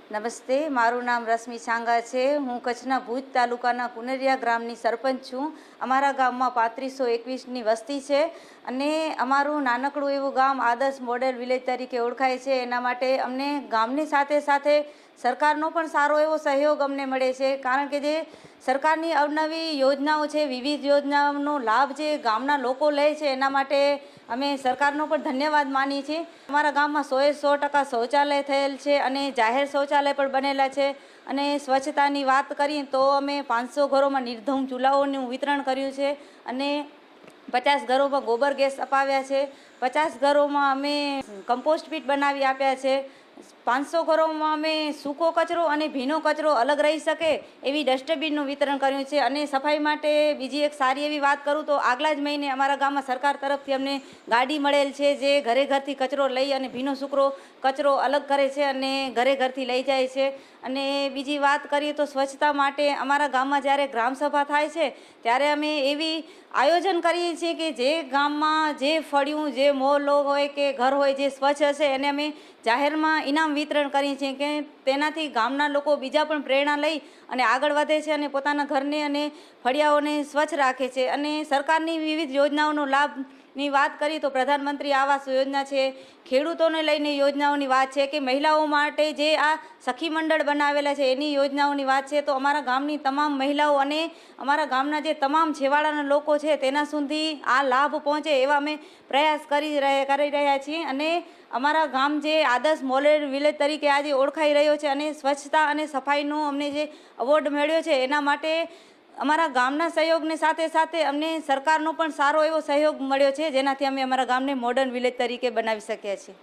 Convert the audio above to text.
નમસ્તે, મારું નામ રશ્મિ છાંગા છે। હું કચ્છના ભુજ તાલુકાના કુનરિયા ગ્રામની સરપંચ છું। અમારા ગામમાં 3521ની વસ્તી છે અને અમારું નાનકડું એવું ગામ આદર્શ મોડેલ વિલેજ તરીકે ઓળખાય છે। એના માટે અમને ગામની સાથે સાથે સરકારનો પણ સારો એવો સહયોગ અમને મળે છે, કારણ કે જે સરકારની અવનવી યોજનાઓ છે, વિવિધ યોજનાઓનો લાભ જે ગામના લોકો લે છે, એના માટે અમે સરકારનો પણ ધન્યવાદ માનીએ છીએ। અમારા ગામમાં 100% શૌચાલય થયેલ છે અને જાહેર શૌચાલય પણ બનેલા છે। અને સ્વચ્છતાની વાત કરીએ તો અમે 500 ઘરોમાં નિર્ધૂમ ચૂલાઓનું વિતરણ કર્યું છે અને 50 ઘરોમાં ગોબર ગેસ અપાવ્યા છે। 50 ઘરોમાં અમે કમ્પોસ્ટ પીટ બનાવી આપ્યા છે। 500 ઘરોમાં અમે સૂકો કચરો અને ભીનો કચરો અલગ રહી શકે એવી ડસ્ટબિનનું વિતરણ કર્યું છે। અને સફાઈ માટે બીજી એક સારી એવી વાત કરું તો આગલા જ મહિને અમારા ગામમાં સરકાર તરફથી અમને ગાડી મળેલ છે, જે ઘરે ઘરથી કચરો લઈ અને ભીનો સૂકો કચરો અલગ કરે છે અને ઘરે ઘરથી લઈ જાય છે। અને બીજી વાત કરીએ તો સ્વચ્છતા માટે અમારા ગામમાં જ્યારે ગ્રામસભા થાય છે ત્યારે અમે એવી આયોજન કરીએ છીએ કે જે ગામમાં જે ફળિયું, જે મોહલ્લો હોય કે ઘર હોય જે સ્વચ્છ હશે એને અમે જાહેરમાં ઇનામ વિતરણ કરીએ છીએ કે તેનાથી ગામના લોકો બીજા પણ પ્રેરણા લઈ અને આગળ વધે છે અને પોતાના ઘરને અને ફળિયાઓને સ્વચ્છ રાખે છે। અને સરકારની વિવિધ યોજનાઓનો લાભની વાત કરીએ તો પ્રધાનમંત્રી આવાસ યોજના છે, ખેડૂતોને લઈને યોજનાઓની વાત છે કે મહિલાઓ માટે જે આ સખી મંડળ બનાવેલા છે એની યોજનાઓની વાત છે, તો અમારા ગામની તમામ મહિલાઓ અને અમારા ગામના જે તમામ છેવાડાના લોકો છે તેના સુધી આ લાભ પહોંચે એવા અમે પ્રયાસ કરી રહ્યા છીએ। અને અમારા ગામ જે આદર્શ મોડેલ વિલેજ તરીકે આજે ઓળખાઈ રહ્યો છે અને સ્વચ્છતા અને સફાઈનો અમને જે એવોર્ડ મળ્યો છે એના માટે અમારા ગામના સહયોગની સાથે સાથે અમને સરકારનો પણ સારો એવો સહયોગ મળ્યો છે, જેનાથી અમે અમારા ગામને મોડર્ન વિલેજ તરીકે બનાવી શક્યા છીએ।